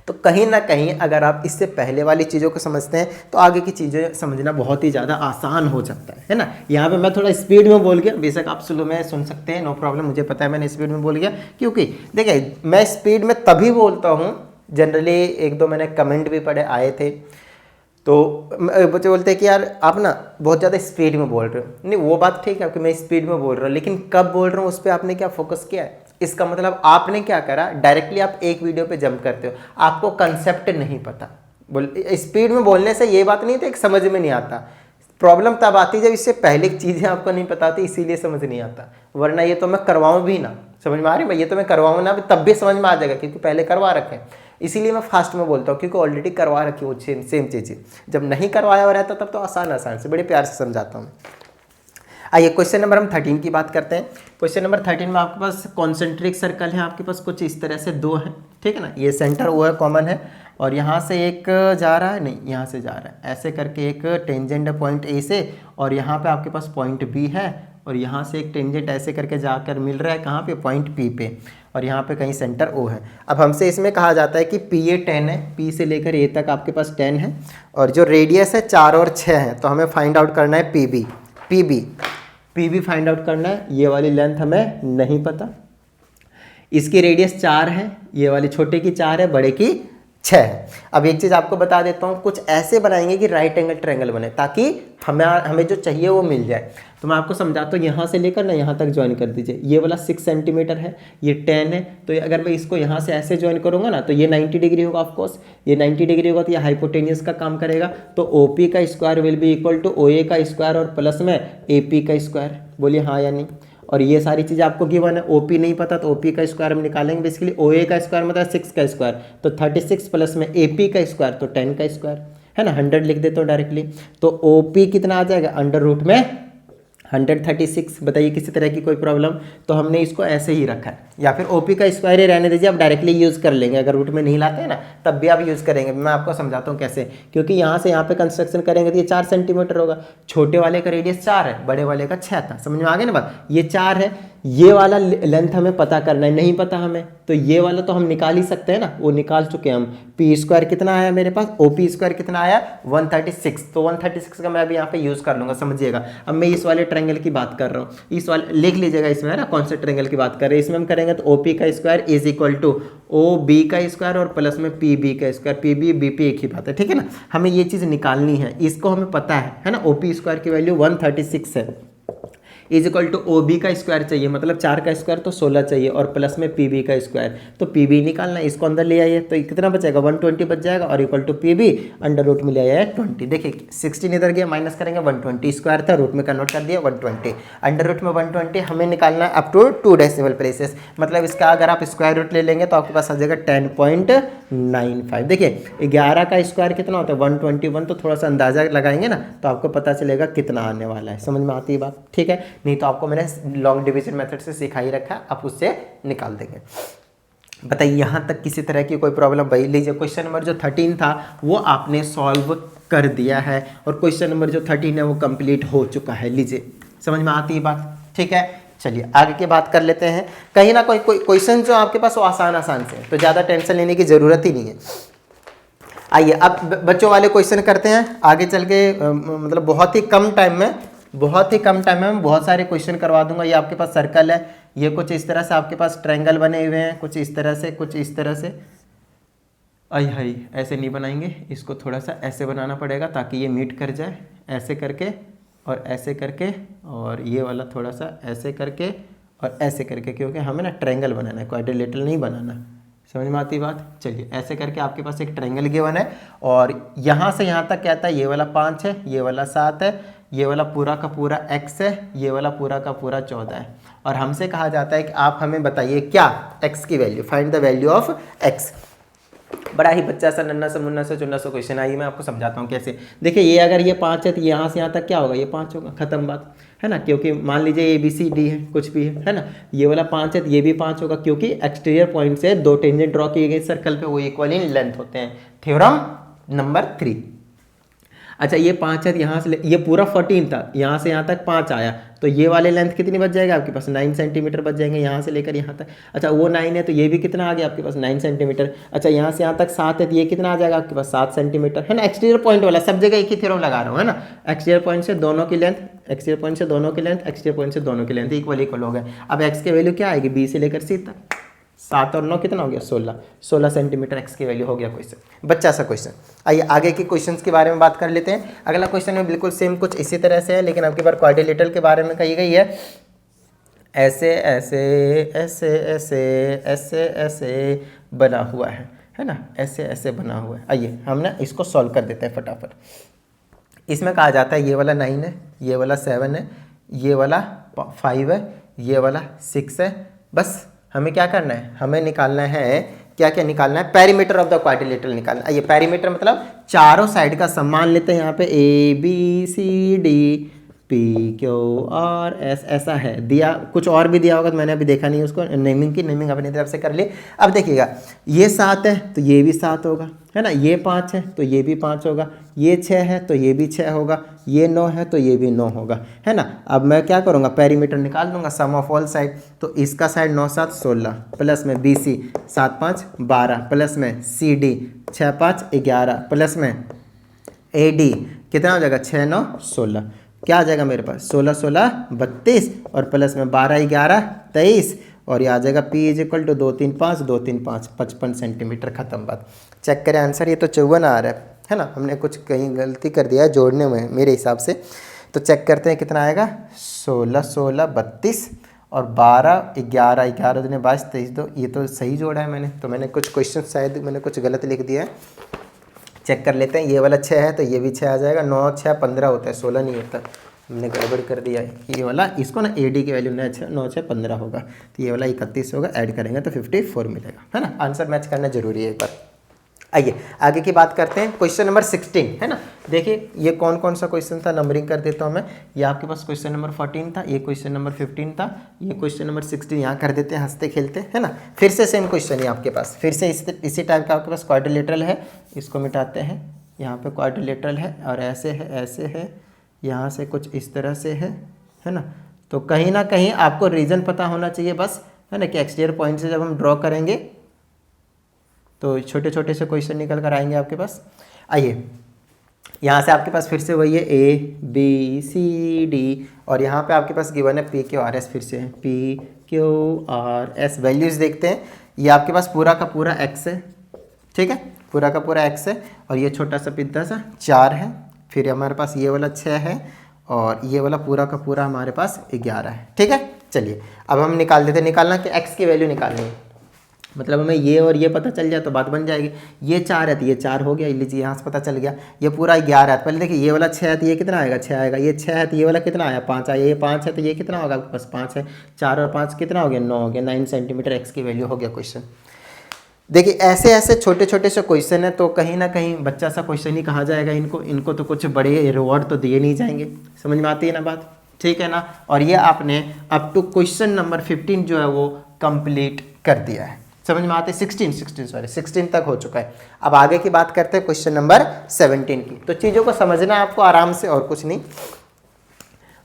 तो कहीं ना कहीं अगर आप इससे पहले वाली चीज़ों को समझते हैं तो आगे की चीज़ें समझना बहुत ही ज़्यादा आसान हो जाता है ना। यहाँ पे मैं थोड़ा स्पीड में बोल गया, बेशक आप स्लो में सुन सकते हैं, नो प्रॉब्लम, मुझे पता है मैंने स्पीड में बोल गया। क्योंकि देखिए मैं स्पीड में तभी बोलता हूँ, जनरली 1-2 मैंने कमेंट भी पढ़े आए थे, तो बच्चे बोलते हैं कि यार आप ना बहुत ज़्यादा स्पीड में बोल रहे हो। नहीं, वो बात ठीक है कि मैं स्पीड में बोल रहा हूँ, लेकिन कब बोल रहा हूँ उस पर आपने क्या फोकस किया है। इसका मतलब आपने क्या करा, डायरेक्टली आप एक वीडियो पे जंप करते हो, आपको कंसेप्ट नहीं पता। स्पीड में बोलने से ये बात नहीं थी कि समझ में नहीं आता, प्रॉब्लम तब आती जब इससे पहले चीज़ें आपको नहीं पता थी, इसीलिए समझ नहीं आता। वरना ये तो मैं करवाऊँ भी ना, समझ में आ रही है, ये तो मैं करवाऊँ ना तब भी समझ में आ जाएगा, क्योंकि पहले करवा रखे हैं। इसीलिए मैं फास्ट में बोलता हूँ, क्योंकि ऑलरेडी करवा रखी वो सेम चीज़ें। जब नहीं करवाया हुआ रहता तब तो आसान से बड़े प्यार से समझाता हूँ। आइए क्वेश्चन नंबर हम 13 की बात करते हैं। क्वेश्चन नंबर 13 में आपके पास कॉन्सेंट्रिक सर्कल है, आपके पास कुछ इस तरह से दो है, ठीक है ना। ये सेंटर वो है, कॉमन है, और यहाँ से एक जा रहा है, नहीं यहाँ से जा रहा है, ऐसे करके एक टेंजेंट है पॉइंट ए से, और यहाँ पे आपके पास पॉइंट बी है, और यहाँ से एक टेंजेंट ऐसे करके जाकर मिल रहा है कहाँ पे, पॉइंट पी पे, और यहाँ पे कहीं सेंटर ओ है। अब हमसे इसमें कहा जाता है कि पी ए 10 है, पी से लेकर ए तक आपके पास 10 है, और जो रेडियस है 4 और 6 है, तो हमें फाइंड आउट करना है P B. P B find out करना है। ये वाली लेंथ हमें नहीं पता, इसकी रेडियस 4 है, ये वाली छोटे की 4 है, बड़े की 6 है। अब एक चीज़ आपको बता देता हूँ, कुछ ऐसे बनाएंगे कि राइट एंगल ट्रायंगल बने, ताकि हमें जो चाहिए वो मिल जाए। तो मैं आपको समझाता हूँ, यहाँ से लेकर ना यहाँ तक ज्वाइन कर दीजिए। ये वाला 6 सेंटीमीटर है, ये 10 है, तो अगर मैं इसको यहाँ से ऐसे ज्वाइन करूँगा ना, तो ये 90 डिग्री होगा। ऑफकोर्स ये 90 डिग्री होगा, तो ये हाइपोटेनियस का काम करेगा। तो ओ पी का square will be equal to O A का स्क्वायर और प्लस में ए पी का स्क्वायर। बोलिए हाँ या नहीं। और ये सारी चीज़ आपको गिवन है। ओपी नहीं पता तो ओपी का स्क्वायर हम निकालेंगे। बेसिकली ओए का स्क्वायर मतलब 6 का स्क्वायर, तो 36 प्लस में एपी का स्क्वायर तो 10 का स्क्वायर, है ना। 100 लिख देते हो डायरेक्टली, तो ओपी कितना आ जाएगा, अंडर रूट में 136। बताइए किसी तरह की कोई प्रॉब्लम। तो हमने इसको ऐसे ही रखा है, या फिर ओपी का स्क्वायर ही रहने दीजिए, आप डायरेक्टली यूज़ कर लेंगे। अगर रूट में नहीं लाते हैं ना, तब भी आप यूज़ करेंगे। मैं आपको समझाता हूँ कैसे। क्योंकि यहाँ से यहाँ पे कंस्ट्रक्शन करेंगे तो ये 4 सेंटीमीटर होगा। छोटे वाले का रेडियस 4 है, बड़े वाले का 6 था। समझ में आ गया ना बात। ये 4 है, ये वाला लेंथ हमें पता करना है, नहीं पता हमें, तो ये वाला तो हम निकाल ही सकते हैं ना, वो निकाल चुके हैं हम। पी स्क्वायर कितना आया मेरे पास, ओ पी स्क्वायर कितना आया 136, तो 136 का मैं अभी यहाँ पे यूज़ कर लूँगा। समझिएगा, अब मैं इस वाले ट्रायंगल की बात कर रहा हूँ, इस वाले लिख लीजिएगा इसमें, है ना, कौन से ट्रायंगल की बात कर रहे हैं। इसमें हम करेंगे तो ओ पी का square is equal to O B का स्क्वायर और प्लस में पी बी का square. P B B P एक ही बात है, ठीक है ना। हमें ये चीज़ निकालनी है, इसको हमें पता है ना। ओ पी स्क्वायर की वैल्यू 136 है, is equal to O B का स्क्वायर चाहिए, मतलब 4 का स्क्वायर तो 16 चाहिए, और प्लस में पी बी का स्क्वायर, तो पी बी निकालना है। इसको अंदर ले आइए तो कितना बचेगा, 120 बच जाएगा, और equal to P B under root में ले आया है 20। देखिए 16 इधर गया, माइनस करेंगे 120, स्क्वायर था रूट में कन्वर्ट कर दिया 120, अंडर रूट में 120 हमें निकालना है अप टू 2 डेसिमल प्लेसेस। मतलब इसका अगर आप स्क्वायर रूट ले लेंगे तो आपके पास आ जाएगा 10.95। देखिए 11 का स्क्वायर कितना होता है 121, तो थोड़ा सा अंदाजा लगाएंगे ना तो आपको पता चलेगा कितना आने वाला है। समझ में आती है बात, ठीक है। नहीं तो आपको मैंने लॉन्ग डिवीजन मेथड से सिखा ही रखा है, आप उससे निकाल देंगे। बताइए यहाँ तक किसी तरह की कोई प्रॉब्लम। भाई लीजिए क्वेश्चन नंबर जो 13 था वो आपने सॉल्व कर दिया है, और क्वेश्चन नंबर जो 13 है वो कंप्लीट हो चुका है। लीजिए समझ में आती है बात, ठीक है। चलिए आगे की बात कर लेते हैं। कहीं ना कोई क्वेश्चन जो आपके पास वो आसान से है, तो ज़्यादा टेंशन लेने की ज़रूरत ही नहीं है। आइए अब बच्चों वाले क्वेश्चन करते हैं। आगे चल के मतलब बहुत ही कम टाइम में मैं बहुत सारे क्वेश्चन करवा दूंगा। ये आपके पास सर्कल है, ये कुछ इस तरह से आपके पास ट्रायंगल बने हुए हैं, कुछ इस तरह से, कुछ इस तरह से। आई ऐसे नहीं बनाएंगे, इसको थोड़ा सा ऐसे बनाना पड़ेगा ताकि ये मीट कर जाए, ऐसे करके और ऐसे करके, और ये वाला थोड़ा सा ऐसे करके और ऐसे करके, क्योंकि हमें ना ट्रायंगल बनाना है, क्वाड्रिलेटरल नहीं बनाना। समझ में आती बात। चलिए ऐसे करके आपके पास एक ट्रायंगल गिवन है, और यहाँ से यहाँ तक कहता है ये वाला 5 है, ये वाला 7 है, ये वाला पूरा का पूरा x है, ये वाला पूरा का पूरा 14 है। और हमसे कहा जाता है कि आप हमें बताइए क्या x की value, find the value of x। बड़ा ही बच्चा सा नन्ना सा मुन्ना सा चुन्ना सा क्वेश्चन। आइए मैं आपको समझाता हूँ कैसे। देखिए ये अगर ये 5 है तो यहाँ से यहाँ तक क्या होगा, ये 5 होगा, खत्म बात, है ना। क्योंकि मान लीजिए ABCD है, कुछ भी है ना, ये वाला 5 है तो ये भी 5 होगा, क्योंकि एक्सटीरियर पॉइंट से 2 टेंजेंट ड्रॉ किए गए सर्कल पे वो इक्वल इन लेंथ होते हैं। Theorem number 3। अच्छा ये 5 है, यहाँ से ये पूरा 14 था, यहाँ से यहाँ तक 5 आया, तो ये वाले लेंथ कितनी बच जाएगा आपके पास, 9 सेंटीमीटर बच जाएंगे यहाँ से लेकर यहाँ तक। अच्छा वो 9 है तो ये भी कितना आ गया आपके पास, 9 सेंटीमीटर। अच्छा यहाँ से यहाँ तक 7 है तो ये कितना आ जाएगा आपके पास, 7 सेंटीमीटर, है ना। एक्सटीरियर पॉइंट वाला सब जगह एक ही थ्योरम लगा रहा हूँ, है ना। एक्सटीरियर पॉइंट से दोनों की लेंथ, एक्सटीरियर पॉइंट से दोनों की लेंथ, एक्सटीरियर पॉइंट से दोनों की लेंथ इक्वल हो गए। अब एक्स की वैल्यू क्या आएगी, B से लेकर C तक, 7 और 9 कितना हो गया, 16 सेंटीमीटर एक्स की वैल्यू हो गया क्वेश्चन। बच्चा सा क्वेश्चन। आइए आगे के क्वेश्चंस के बारे में बात कर लेते हैं। अगला क्वेश्चन में बिल्कुल सेम कुछ इसी तरह से है, लेकिन आपकी बार क्वाड्रिलेटरल के बारे में कही गई है। ऐसे ऐसे ऐसे ऐसे ऐसे ऐसे बना हुआ है ना, ऐसे ऐसे बना हुआ है। आइए हम ना इसको सॉल्व कर देते हैं फटाफट। इसमें कहा जाता है ये वाला 9 है, ये वाला 7 है, ये वाला 5 है, ये वाला 6 है। बस हमें क्या करना है, हमें निकालना है क्या क्या निकालना है, पेरीमीटर ऑफ द क्वाड्रिलेटरल निकालना है। ये पेरीमीटर मतलब चारों साइड का सम। मान लेते हैं यहाँ पे ABCD, PQRS ऐसा है दिया, कुछ और भी दिया होगा तो मैंने अभी देखा नहीं उसको, नेमिंग की नेमिंग अपनी तरफ से कर ली। अब देखिएगा ये 7 है तो ये भी 7 होगा, है ना, ये 5 है तो ये भी 5 होगा, ये 6 है तो ये भी 6 होगा, ये 9 है तो ये भी 9 होगा, है ना। अब मैं क्या करूँगा, पेरीमीटर निकाल दूंगा, सम ऑफ ऑल साइड। तो इसका साइड 9 7 16 प्लस में BC 7 5 12 प्लस में CD 6 5 11 प्लस में AD कितना हो जाएगा 6 9 16, क्या आ जाएगा मेरे पास 16 16 32 और प्लस में 12 11 23 और ये आ जाएगा P = 2 3 5 2 3 5 55 सेंटीमीटर। खत्म बात। चेक करें आंसर, ये तो 54 आ रहा है ना, हमने कुछ कहीं गलती कर दिया है जोड़ने में मेरे हिसाब से। तो चेक करते हैं कितना आएगा, 16 16 32 और 12 11 11 दूनी 22 23 2, ये तो सही जोड़ा है मैंने। तो मैंने कुछ क्वेश्चन शायद मैंने कुछ गलत लिख दिया है, चेक कर लेते हैं। ये वाला 6 है तो ये भी 6 आ जाएगा, 9 6 15 होता है, 16 नहीं होता, हमने गड़बड़ कर दिया है। ये वाला इसको ना AD की वैल्यू 9 6 15 होगा, तो ये वाला 31 होगा, ऐड करेंगे तो 54 मिलेगा, है ना। आंसर मैच करना जरूरी है एक बार। आइए आगे की बात करते हैं, क्वेश्चन नंबर 16, है ना। देखिए ये कौन कौन सा क्वेश्चन था, नंबरिंग कर देता हूँ मैं। ये आपके पास क्वेश्चन नंबर 14 था, ये क्वेश्चन नंबर 15 था, ये क्वेश्चन नंबर 16 यहाँ कर देते हैं हंसते खेलते, है ना। फिर से सेम क्वेश्चन है आपके पास, फिर से इसी टाइप का आपके पास क्वाड्रिलेटरल है, इसको मिटाते हैं, यहाँ पे क्वाड्रिलेटरल है और ऐसे है, यहाँ से कुछ इस तरह से है ना। तो कहीं ना कहीं आपको रीजन पता होना चाहिए बस, है ना, कि एक्सटीरियर पॉइंट से जब हम ड्रॉ करेंगे तो छोटे छोटे से क्वेश्चन निकल कर आएंगे आपके पास। आइए यहाँ से आपके पास फिर से वही है ABCD और यहाँ पे आपके पास गिवन है PQRS, फिर से है PQRS। वैल्यूज़ देखते हैं, ये आपके पास पूरा का पूरा X है, ठीक है, पूरा का पूरा X है और ये छोटा सा पिद्दा सा 4 है, फिर हमारे पास ये वाला 6 है और ये वाला पूरा का पूरा हमारे पास 11 है, ठीक है। चलिए अब हम निकाल देते हैं, निकालना कि X की वैल्यू निकालनी है, मतलब हमें ये और ये पता चल जाए तो बात बन जाएगी। ये 4 है तो ये 4 हो गया, लीजिए यहाँ से पता चल गया। ये पूरा 11 है, पहले देखिए ये वाला 6 है तो ये कितना आएगा, 6 आएगा। ये 6 है तो ये वाला कितना आया, 5 आया। ये 5 है तो ये कितना होगा आपके पास, 5 है। 4 और 5 कितना हो गया, 9 हो गया। 9 सेंटीमीटर X की वैल्यू हो गया क्वेश्चन। देखिए ऐसे ऐसे छोटे छोटे से क्वेश्चन है तो कहीं ना कहीं बच्चा सा क्वेश्चन ही कहा जाएगा इनको तो कुछ बड़े रिवॉर्ड तो दिए नहीं जाएंगे। समझ में आती है ना बात, ठीक है ना। और ये आपने अप टू क्वेश्चन नंबर 15 जो है वो कंप्लीट कर दिया है। समझ में आते, 16 तक हो चुका है। अब आगे की बात करते हैं क्वेश्चन नंबर 17 की। तो चीज़ों को समझना है आपको आराम से और कुछ नहीं।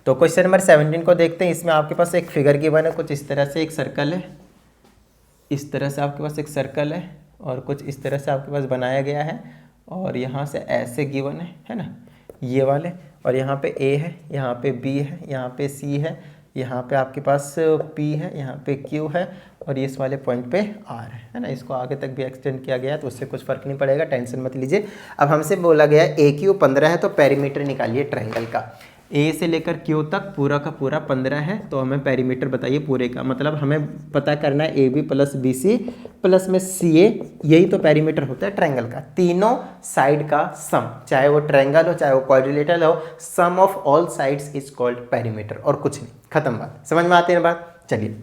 तो क्वेश्चन नंबर 17 को देखते हैं। इसमें आपके पास एक फिगर गिवन है, कुछ इस तरह से एक सर्कल है, इस तरह से आपके पास एक सर्कल है और कुछ इस तरह से आपके पास बनाया गया है और यहाँ से ऐसे गिवन है ना, ये वाले। और यहाँ पे A है, यहाँ पे B है, यहाँ पे C है, यहाँ पे आपके पास P है, यहाँ पे Q है और इस वाले पॉइंट पे R है ना। इसको आगे तक भी एक्सटेंड किया गया है तो उससे कुछ फ़र्क नहीं पड़ेगा, टेंशन मत लीजिए। अब हमसे बोला गया है AQ 15 है तो पेरीमीटर निकालिए ट्रायंगल का। A से लेकर Q तक पूरा का पूरा 15 है तो हमें पेरीमीटर बताइए पूरे का। मतलब हमें पता करना है AB प्लस BC प्लस में CA, यही तो पेरीमीटर होता है ट्रायंगल का। तीनों साइड का सम, चाहे वो ट्रायंगल हो चाहे वो क्वाड्रिलेटरल हो, sum of all sides is called perimeter, और कुछ नहीं। खत्म बात। समझ में आती है बात। चलिए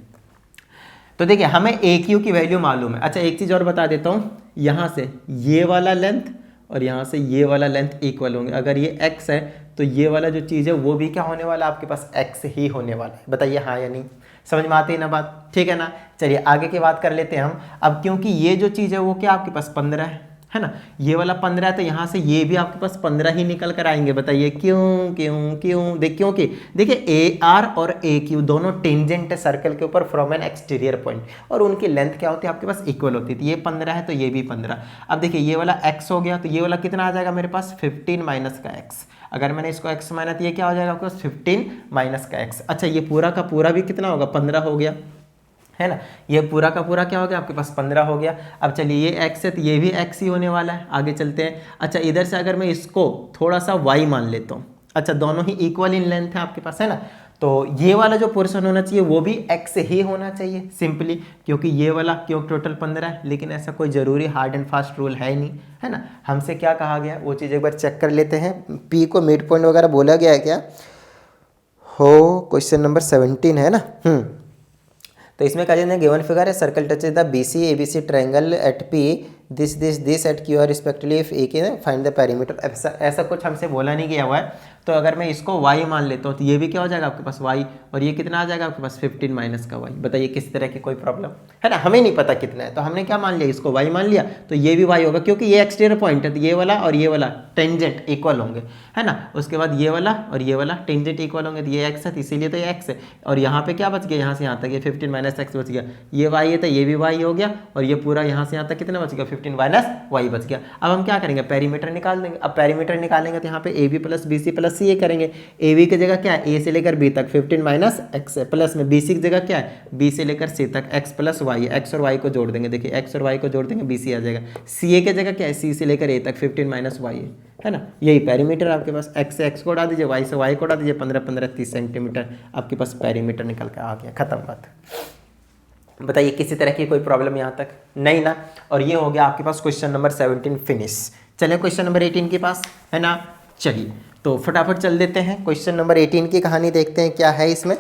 तो देखिए हमें AQ की वैल्यू मालूम है। अच्छा एक चीज़ और बता देता हूँ, यहाँ से ये वाला लेंथ और यहाँ से ये वाला लेंथ इक्वल होंगे। अगर ये x है तो ये वाला जो चीज़ है वो भी क्या होने वाला है, आपके पास x ही होने वाला है। बताइए हाँ या नहीं। समझ में आती है ना बात, ठीक है ना। चलिए आगे की बात कर लेते हैं हम। अब क्योंकि ये जो चीज़ है वो क्या आपके पास 15 है ना, ये वाला 15 है तो यहाँ से ये भी आपके पास 15 ही निकल कर आएंगे। बताइए क्यों क्यों क्यों। क्योंकि देखिए AR और AQ दोनों टेंजेंट है सर्कल के ऊपर फ्रॉम एन एक्सटीरियर पॉइंट, और उनकी लेंथ क्या होती है आपके पास, इक्वल होती है। ये 15 है तो ये भी 15। अब देखिए ये वाला x हो गया तो ये वाला कितना आ जाएगा मेरे पास, 15 माइनस का x। अगर मैंने इसको x माना तो ये क्या हो जाएगा आपके पास, 15 माइनस का x। अच्छा ये पूरा का पूरा भी कितना होगा, 15 हो गया, है ना। ये पूरा का पूरा क्या हो गया आपके पास, 15 हो गया। अब चलिए ये x है तो ये भी x ही होने वाला है। आगे चलते हैं। अच्छा इधर से अगर मैं इसको थोड़ा सा y मान लेता हूँ, अच्छा दोनों ही इक्वल इन लेंथ है आपके पास, है ना, तो ये वाला जो पोर्शन होना चाहिए वो भी x ही होना चाहिए सिंपली, क्योंकि ये वाला क्यों टोटल 15 है। लेकिन ऐसा कोई ज़रूरी हार्ड एंड फास्ट रूल है ही नहीं, है ना। हमसे क्या कहा गया वो चीज़ एक बार चेक कर लेते हैं। P को मिड पॉइंट वगैरह बोला गया है क्या, हो क्वेश्चन नंबर 17 है ना। तो इसमें कहा जाए गिवन फिगर है circle touches the BC ABC triangle at P this at Q R respectively if A K find the perimeter. ऐसा कुछ हमसे बोला नहीं गया हुआ है। तो अगर मैं इसको y मान लेता हूँ तो ये भी क्या हो जाएगा आपके पास y, और ये कितना आ जाएगा आपके पास 15 माइनस का y। बताइए किस तरह की कोई प्रॉब्लम है ना, हमें नहीं पता कितना है, तो हमने क्या मान लिया, इसको y मान लिया, तो ये भी y होगा क्योंकि ये एक्सटीरियर पॉइंट है, तो ये वाला और ये वाला टेंजेंट इक्वल होंगे, है ना। उसके बाद ये वाला और ये वाला टेंजेंट इक्वल होंगे, तो ये x है, तो इसीलिए तो ये x है। और यहाँ पे क्या बच गया, यहाँ से यहाँ तक ये 15 माइनस x बच गया, ये y है तो ये भी y हो गया, और ये पूरा यहाँ से यहाँ तक कितना बच गया, 15 माइनस y बच गया। अब हम क्या करेंगे, पेरीमीटर निकाल देंगे। अब पेरीमीटर निकालेंगे तो यहाँ पे ab plus bc plus ca करेंगे। ab की जगह क्या है, a से लेकर b तक 15 माइनस x है, प्लस में bc की जगह क्या है, b से लेकर c तक x प्लस y है, x और y को जोड़ देंगे, देखिए x और y को जोड़ देंगे bc आ जाएगा। ca की जगह क्या है, c से लेकर a तक 15 माइनस y है ना। यही पेरीमीटर आपके पास, x से x को उड़ा दीजिए, y से y को उड़ा दीजिए, 15 15 30 सेंटीमीटर आपके पास पेरीमीटर निकल कर आ गया, खत्म बात। बताइए किसी तरह की कोई प्रॉब्लम यहाँ तक नहीं ना। और ये हो गया आपके पास क्वेश्चन नंबर 17 फिनिश। चलिए क्वेश्चन नंबर 18 के पास, है ना। चलिए तो फटाफट चल देते हैं, क्वेश्चन नंबर 18 की कहानी देखते हैं क्या है इसमें।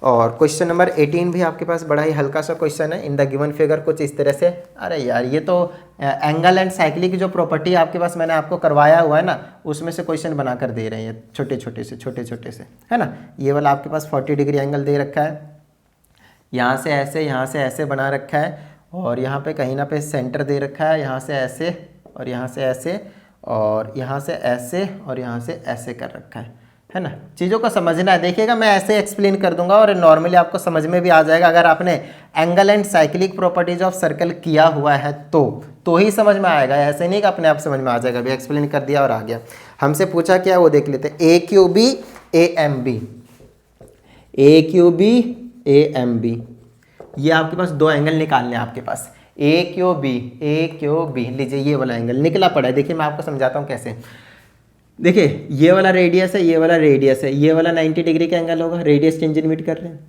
और क्वेश्चन नंबर 18 भी आपके पास बड़ा ही हल्का सा क्वेश्चन है। इन द गिवन फिगर कुछ इस तरह से, अरे यार ये तो एंगल एंड साइक्लिक की जो प्रॉपर्टी आपके पास मैंने आपको करवाया हुआ है ना, उसमें से क्वेश्चन बना कर दे रहे हैं, छोटे छोटे से, है ना। ये वाला आपके पास 40 डिग्री एंगल दे रखा है, यहाँ से ऐसे बना रखा है, और यहाँ पे कहीं ना पे सेंटर दे रखा है, यहाँ से ऐसे और यहाँ से ऐसे और यहाँ से ऐसे और यहाँ से ऐसे कर रखा है ना। चीज़ों को समझना है, देखिएगा मैं ऐसे एक्सप्लेन कर दूंगा और नॉर्मली आपको समझ में भी आ जाएगा। अगर आपने angle and cyclic properties of circle किया हुआ है तो ही समझ में आएगा, ऐसे नहीं कि अपने आप समझ में आ जाएगा। अभी एक्सप्लेन कर दिया और आ गया। हमसे पूछा क्या वो देख लेते हैं, A Q B A M B, ये आपके पास दो एंगल निकालने हैं आपके पास, ए क्यू बी। लीजिए ये वाला एंगल निकला पड़ा है, देखिए मैं आपको समझाता हूँ कैसे। देखिए ये वाला रेडियस है, ये वाला रेडियस है, ये वाला 90 डिग्री का एंगल होगा, रेडियस टेंजेंट मीट कर रहे हैं,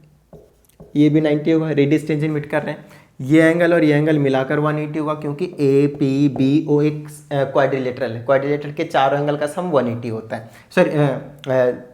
ये भी 90 होगा, रेडियस टेंजेंट मीट कर रहे हैं। ये एंगल और ये एंगल मिलाकर 180 होगा, क्योंकि ए पी बी ओ एक क्वाड्रिलेटरल है, क्वाड्रिलेटरल के चारों एंगल का सम 180 होता है, सॉरी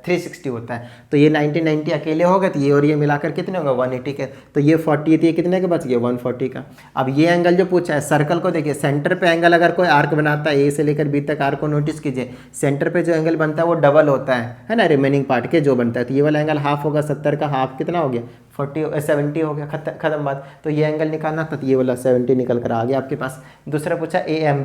360 होता है। तो ये 90 अकेले होगा, तो ये और ये मिलाकर कितने होगा 180 के, तो ये 40 है, तो ये कितने का बच गया 140 का। अब ये एंगल जो पूछा है, सर्कल को देखिए, सेंटर पे एंगल अगर कोई आर्क बनाता है, ए से लेकर बी तक आर्क को नोटिस कीजिए, सेंटर पे जो एंगल बनता है वो डबल होता है ना, रिमेनिंग पार्ट के जो बनता है। तो ये वाला एंगल हाफ होगा, 70 का हाफ कितना हो गया 70 हो गया, खत्म बात। तो ये एंगल निकालना था, तो ये वाला 70 निकल कर आ गया आपके पास। दूसरा पूछा ए एम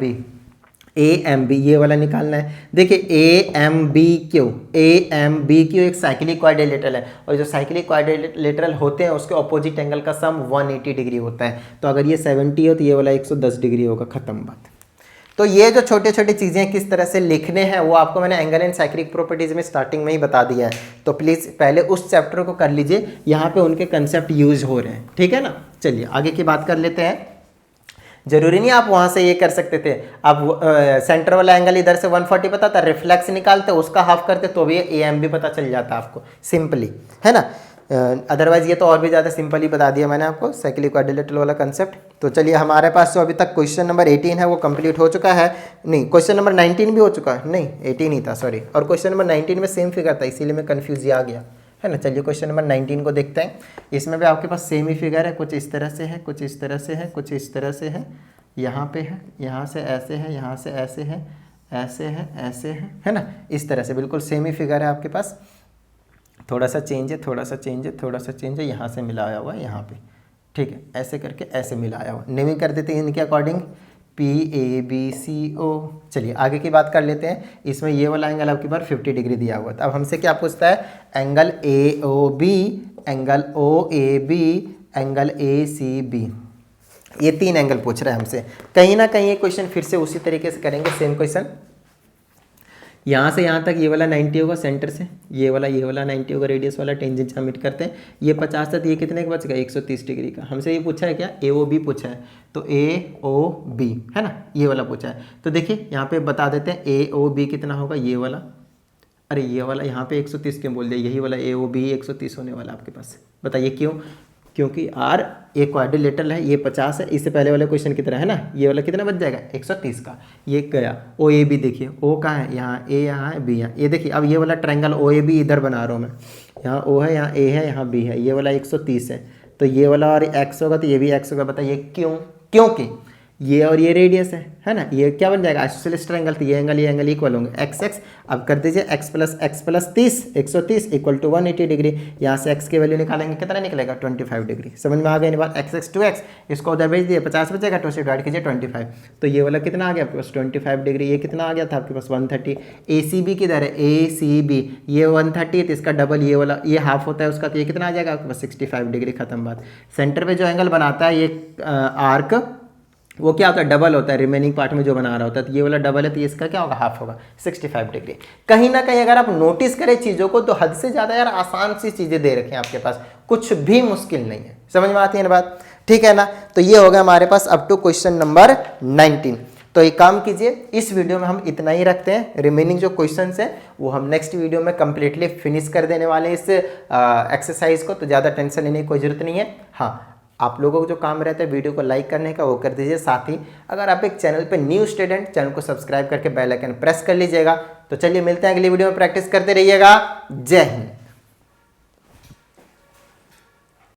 बी, ये वाला निकालना है। देखिए ए एम बी क्यू एक साइक्लिक क्वाड्रिलेटरल है, और जो साइक्लिक क्वाड्रिलेटरल होते हैं उसके ऑपोजिट एंगल का सम 180 डिग्री होता है। तो अगर ये 70 हो तो ये वाला 110 डिग्री होगा, खत्म बात। तो ये जो छोटे छोटे चीज़ें किस तरह से लिखने हैं वो आपको मैंने एंगल एंड साइक्लिक प्रॉपर्टीज में स्टार्टिंग में ही बता दिया है, तो प्लीज़ पहले उस चैप्टर को कर लीजिए, यहाँ पे उनके कंसेप्ट यूज हो रहे हैं, ठीक है ना। चलिए आगे की बात कर लेते हैं। जरूरी नहीं आप वहाँ से ये कर सकते थे, आप सेंटर वाला एंगल इधर से 140 पता था, रिफ्लेक्स निकालते उसका हाफ करते तो भी ए एम बी पता चल जाता आपको सिंपली, है ना। अदरवाइज ये तो और भी ज़्यादा सिंपल ही बता दिया मैंने आपको साइक्लिक क्वाड्रिलेटरल वाला कंसेप्ट। तो चलिए हमारे पास जो अभी तक क्वेश्चन नंबर 18 है वो कंप्लीट हो चुका है, नहीं क्वेश्चन नंबर 19 भी हो चुका है, नहीं 18 ही था सॉरी, और क्वेश्चन नंबर 19 में सेम फिगर था, इसीलिए मैं कन्फ्यूज आ गया, है ना। चलिए क्वेश्चन नंबर 19 को देखते हैं। इसमें भी आपके पास सेम ही फिगर है, कुछ इस तरह से है, कुछ इस तरह से है, कुछ इस तरह से है, यहाँ पे है, यहाँ से ऐसे है, यहाँ से ऐसे है, ऐसे है ना। इस तरह से बिल्कुल सेम ही फिगर है आपके पास, थोड़ा सा चेंज है, थोड़ा सा चेंज है, यहाँ से मिलाया हुआ है यहाँ पे, ठीक है, ऐसे करके ऐसे मिलाया हुआ। नेमिंग कर देते हैं इनके अकॉर्डिंग, PABCO। चलिए आगे की बात कर लेते हैं। इसमें ये वाला एंगल आपके पास 50 डिग्री दिया हुआ था। अब हमसे क्या पूछता है, angle AOB, angle OAB, angle ACB, ये 3 एंगल पूछ रहा है हमसे। कहीं ना कहीं ये क्वेश्चन फिर से उसी तरीके से करेंगे, सेम क्वेश्चन। यहाँ से यहाँ तक ये वाला 90 होगा सेंटर से, ये वाला 90 होगा, रेडियस वाला टेंजेंट सबमिट करते हैं। ये 50 था, ये कितने का बच गया 130 डिग्री का। हमसे ये पूछा है क्या, AOB पूछा है, तो AOB है ना, ये वाला पूछा है। तो देखिए यहाँ पे बता देते हैं AOB कितना होगा, ये वाला, अरे ये वाला यहाँ पे 130 क्यों बोल दिया, यही वाला AOB 130 होने वाला आपके पास। बताइए क्यों, क्योंकि R एक क्वाड्रिलेटरल है, ये 50 है, इससे पहले वाले क्वेश्चन की तरह है ना। ये वाला कितना बच जाएगा 130 का, ये गया। OAB देखिए, O कहाँ है, यहाँ A यहाँ है, B यहाँ, ये देखिए। अब ये वाला ट्रायंगल OAB इधर बना रहा हूँ मैं, यहाँ O है, यहाँ A है, यहाँ B है, ये वाला 130 है, तो ये वाला और X होगा तो ये भी X होगा। बताइए क्यों, क्योंकि ये और ये रेडियस है ना, ये क्या बन जाएगा आइसोसेलेस ट्रायंगल, तो ये एंगल इक्वल होंगे एक्स एक्स। अब कर दीजिए x plus 30 130 equal to 180 degree. यहाँ से x की वैल्यू निकालेंगे, कितना निकलेगा 25 डिग्री। समझ में आ गया इन बात, x 2x, इसको उधर भेज दिए 50 बचेगा, 2 से डिवाइड कीजिए 25, तो ये वाला कितना आ गया आपके पास 25 डिग्री। ये कितना आ गया था आपके पास 130। ACB किधर है, ACB ये 130 तो इसका डबल ये वाला, ये हाफ होता है उसका, तो ये कितना आ जाएगा आपके पास 65 डिग्री। खत्म बात। सेंटर पे जो एंगल बनाता है ये आर्क, वो क्या होता है डबल होता है, रिमेनिंग पार्ट में जो बना रहा होता है, तो ये वाला डबल है, तो इसका क्या होगा हाफ होगा 65 डिग्री। कहीं ना कहीं अगर आप नोटिस करें चीज़ों को तो हद से ज़्यादा यार आसान सी चीज़ें दे रखी हैं आपके पास, कुछ भी मुश्किल नहीं है। समझ में आती है ना बात, ठीक है ना। तो ये हो गया हमारे पास अप टू क्वेश्चन नंबर 19। तो एक काम कीजिए, इस वीडियो में हम इतना ही रखते हैं, रिमेनिंग जो क्वेश्चंस हैं वो हम नेक्स्ट वीडियो में कंप्लीटली फिनिश कर देने वाले हैं इस एक्सरसाइज को, तो ज़्यादा टेंशन लेने की कोई ज़रूरत नहीं है। हाँ, आप लोगों को जो काम रहता है वीडियो को लाइक करने का वो कर दीजिए, साथ ही अगर आप एक चैनल पे न्यू स्टूडेंट, चैनल को सब्सक्राइब करके बेल आइकन प्रेस कर लीजिएगा। तो चलिए मिलते हैं अगली वीडियो में, प्रैक्टिस करते रहिएगा। जय हिंद।